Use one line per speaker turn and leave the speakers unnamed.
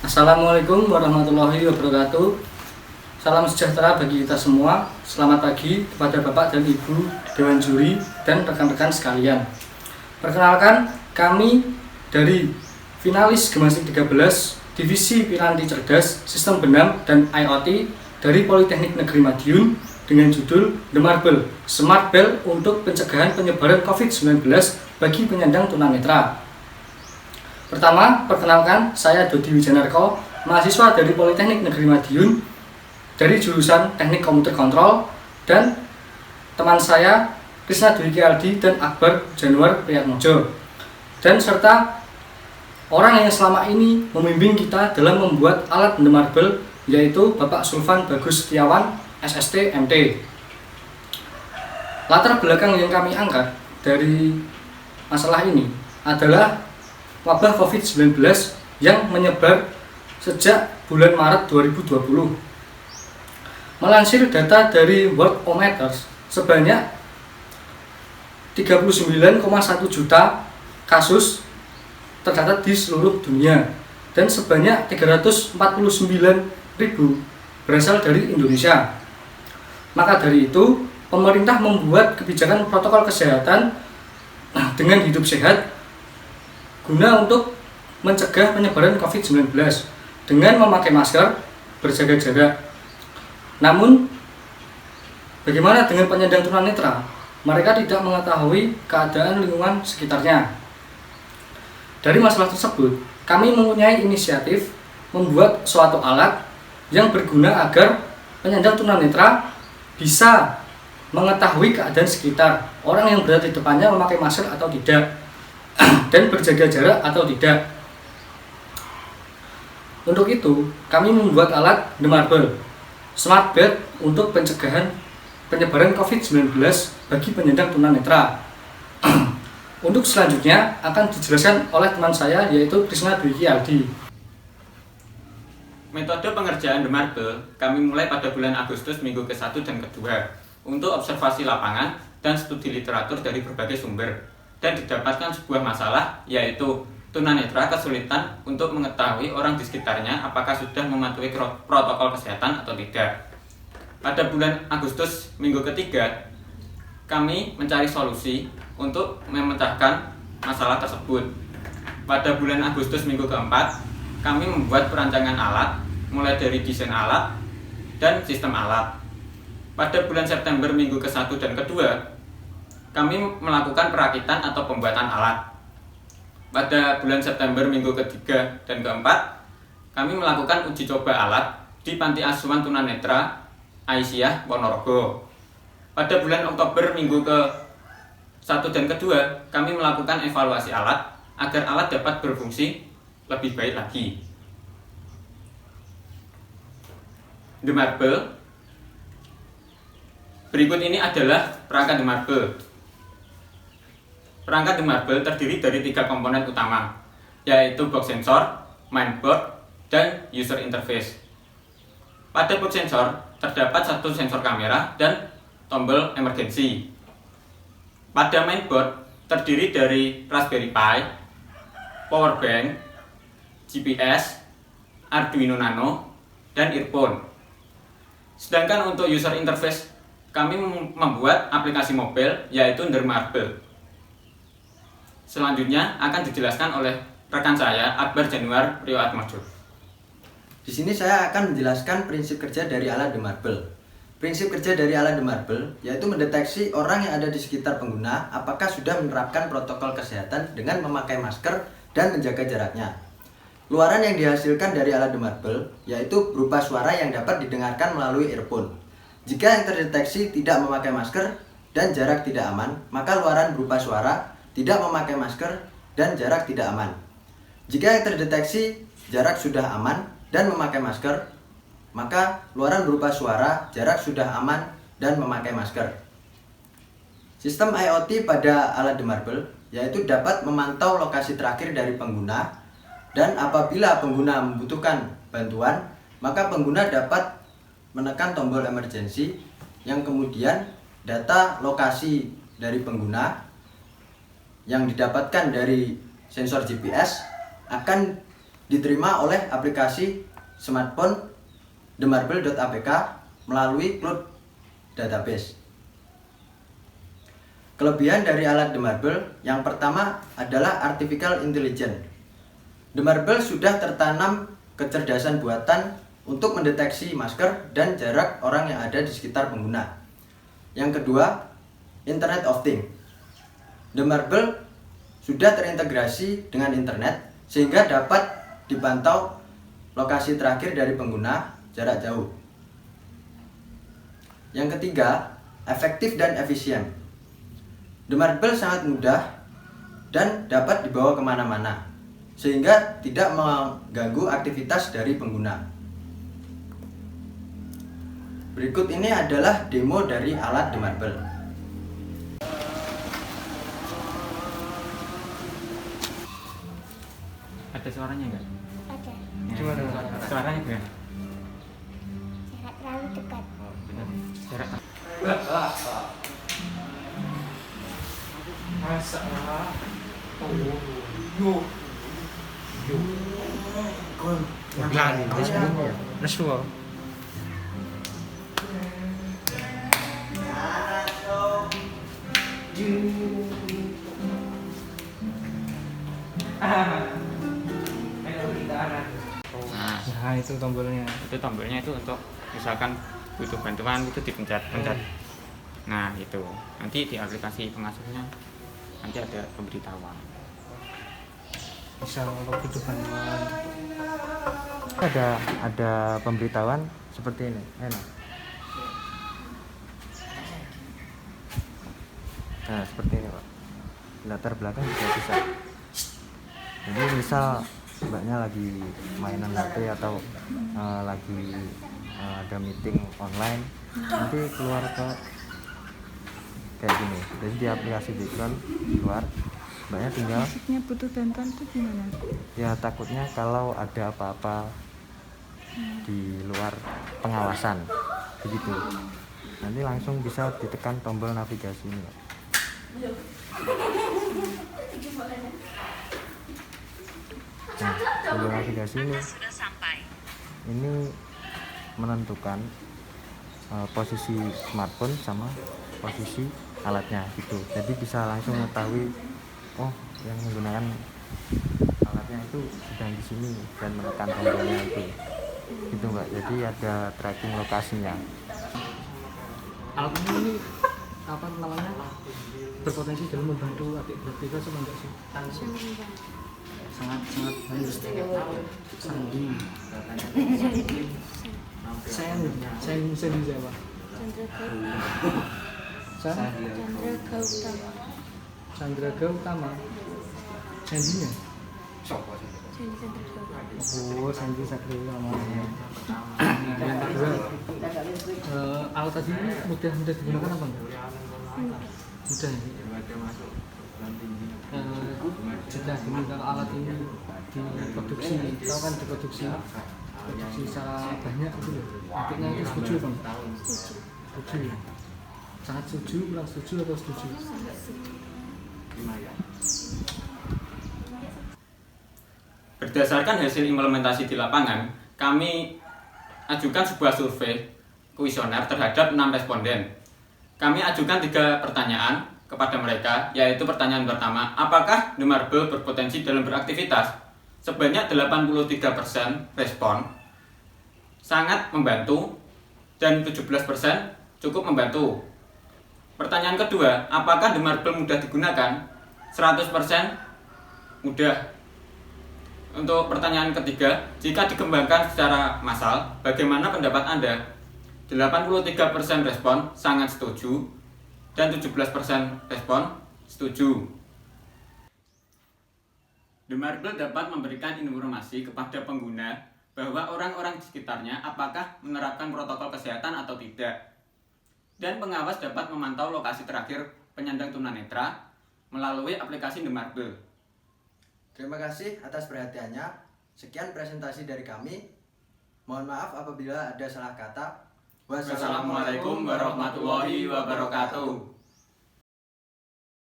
Assalamualaikum warahmatullahi wabarakatuh. Salam sejahtera bagi kita semua. Selamat pagi kepada Bapak dan Ibu Dewan Juri dan rekan-rekan sekalian. Perkenalkan, kami dari finalis Gemastik 13 Divisi Piranti Cerdas, Sistem Benam dan IoT dari Politeknik Negeri Madiun dengan judul The Marble, Smart Bell untuk pencegahan penyebaran COVID-19 bagi penyandang tunanetra. Pertama, perkenalkan, saya Dodi Wijanarko, mahasiswa dari Politeknik Negeri Madiun dari jurusan Teknik Komputer Kontrol, dan teman saya Krisna Dwi Aldi dan Akbar Januar Priyatmojo, dan serta orang yang selama ini membimbing kita dalam membuat alat The Marble, yaitu Bapak Sulvan Bagus Setiawan, SST MT. Latar belakang yang kami angkat dari masalah ini adalah wabah COVID-19 yang menyebar sejak bulan Maret 2020. Melansir data dari Worldometers, sebanyak 39,1 juta kasus tercatat di seluruh dunia dan sebanyak 349.000 berasal dari Indonesia. Maka dari itu, pemerintah membuat kebijakan protokol kesehatan dengan hidup sehat guna untuk mencegah penyebaran COVID-19 dengan memakai masker, berjaga jarak. Namun, bagaimana dengan penyandang tunanetra? Mereka tidak mengetahui keadaan lingkungan sekitarnya. Dari masalah tersebut, kami mempunyai inisiatif membuat suatu alat yang berguna agar penyandang tunanetra bisa mengetahui keadaan sekitar, orang yang berada di depannya memakai masker atau tidak, dan berjaga jarak atau tidak. Untuk itu, kami membuat alat The Marble, Smart Bed untuk pencegahan penyebaran COVID-19 bagi penyandang tunanetra. Untuk selanjutnya akan dijelaskan oleh teman saya, yaitu Krisna Dwi Aldi.
Metode pengerjaan The Marble kami mulai pada bulan Agustus minggu ke-1 dan ke-2 untuk observasi lapangan dan studi literatur dari berbagai sumber, dan didapatkan sebuah masalah, yaitu tunanetra kesulitan untuk mengetahui orang di sekitarnya apakah sudah mematuhi protokol kesehatan atau tidak. Pada bulan Agustus minggu ke-3, kami mencari solusi untuk memecahkan masalah tersebut. Pada bulan Agustus minggu ke-4, kami membuat perancangan alat, mulai dari desain alat dan sistem alat. Pada bulan September minggu ke-1 dan ke-2, kami melakukan perakitan atau pembuatan alat. Pada bulan September minggu ke-3 dan ke-4, kami melakukan uji coba alat di Panti Asuhan Tunanetra Aisyah Ponorogo. Pada bulan Oktober minggu ke-1 dan ke-2, kami melakukan evaluasi alat agar alat dapat berfungsi lebih baik lagi. The Marble. Berikut ini adalah perangkat The Marble. Perangkat The Marble terdiri dari 3 komponen utama, yaitu box sensor, mainboard, dan user interface. Pada box sensor terdapat 1 sensor kamera dan tombol emergency. Pada mainboard terdiri dari Raspberry Pi, power bank, GPS, Arduino Nano, dan earphone. Sedangkan untuk user interface, kami membuat aplikasi mobile, yaitu The Marble. Selanjutnya akan dijelaskan oleh rekan saya, Akbar Januar Priyatmojo.
Di sini saya akan menjelaskan prinsip kerja dari alat The Marble. Prinsip kerja dari alat The Marble yaitu mendeteksi orang yang ada di sekitar pengguna apakah sudah menerapkan protokol kesehatan dengan memakai masker dan menjaga jaraknya. Luaran yang dihasilkan dari alat The Marble yaitu berupa suara yang dapat didengarkan melalui earphone. Jika yang terdeteksi tidak memakai masker dan jarak tidak aman, maka luaran berupa suara tidak memakai masker dan jarak tidak aman. Jika yang terdeteksi jarak sudah aman dan memakai masker, maka luaran berupa suara, jarak sudah aman dan memakai masker. Sistem IoT pada alat The Marble yaitu dapat memantau lokasi terakhir dari pengguna, dan apabila pengguna membutuhkan bantuan, maka pengguna dapat menekan tombol emergency yang kemudian data lokasi dari pengguna yang didapatkan dari sensor GPS akan diterima oleh aplikasi smartphone themarble.apk melalui cloud database. Kelebihan dari alat The Marble yang pertama adalah artificial intelligence. The Marble sudah tertanam kecerdasan buatan untuk mendeteksi masker dan jarak orang yang ada di sekitar pengguna. Yang kedua, Internet of Things. The Marble sudah terintegrasi dengan internet sehingga dapat dipantau lokasi terakhir dari pengguna jarak jauh. Yang ketiga, efektif dan efisien. The Marble sangat mudah dan dapat dibawa kemana-mana sehingga tidak mengganggu aktivitas dari pengguna. Berikut ini adalah demo dari alat The Marble.
Ada suaranya enggak?
Ada.
Gimana?
Suaranya enggak?
Jangan terlalu dekat.
Oh, benar. Jarak.
Nah, itu tombolnya.
Itu tombolnya itu untuk misalkan butuh bantuan itu dipencet. Nah, itu. Nanti di aplikasi pengasuhnya nanti ada pemberitahuan.
Bisa butuh bantuan.
Ada pemberitahuan seperti ini, enak. Nah, seperti ini, Pak. Latar belakang juga bisa. Jadi misal mbaknya lagi mainan HP atau lagi ada meeting online, nanti keluar ke kayak gini. Jadi di aplikasi background keluar, mbaknya tinggal
Maksudnya butuh bantuan itu gimana?
ya takutnya kalau ada apa-apa di luar pengawasan begitu, nanti langsung bisa ditekan tombol navigasi ini, Pak. Nah, tombol navigasi ini menentukan posisi smartphone sama posisi alatnya gitu, jadi bisa langsung mengetahui oh yang menggunakan alatnya itu sedang di sini dan menekan tombolnya itu gitu, Mbak. Jadi ada tracking lokasinya.
Alat ini apa namanya? Berpotensi dalam membantu adik beraktivitas apa enggak sih? Sangat baik. Sandi. Sen siapa?
Chandra
Chandra
Gautama.
Sandinya?
Chandra
Oh, Sandi Sakri namanya. Nah, yang kedua, alat tadi ini mudah digunakan apa enggak? Mudah ya? Jika diminta alat ini diproduksi, tahu kan diproduksi secara banyak gitu loh. Akhirnya itu setuju bang? Setuju ya? Sangat setuju, kurang setuju atau setuju?
Berdasarkan hasil implementasi di lapangan, kami ajukan sebuah survei kuesioner terhadap 6 responden. Kami ajukan 3 pertanyaan kepada mereka, yaitu pertanyaan pertama, apakah The Marble berpotensi dalam beraktivitas? Sebanyak 83% respon sangat membantu dan 17% cukup membantu. Pertanyaan kedua, apakah The Marble mudah digunakan? 100% mudah. Untuk pertanyaan ketiga, jika dikembangkan secara massal, bagaimana pendapat Anda? 83% respon sangat setuju dan 17% respon setuju. The Marble dapat memberikan informasi kepada pengguna bahwa orang-orang di sekitarnya apakah menerapkan protokol kesehatan atau tidak. Dan pengawas dapat memantau lokasi terakhir penyandang tunanetra melalui aplikasi The Marble.
Terima kasih atas perhatiannya. Sekian presentasi dari kami. Mohon maaf apabila ada salah kata.
Wassalamualaikum warahmatullahi wabarakatuh.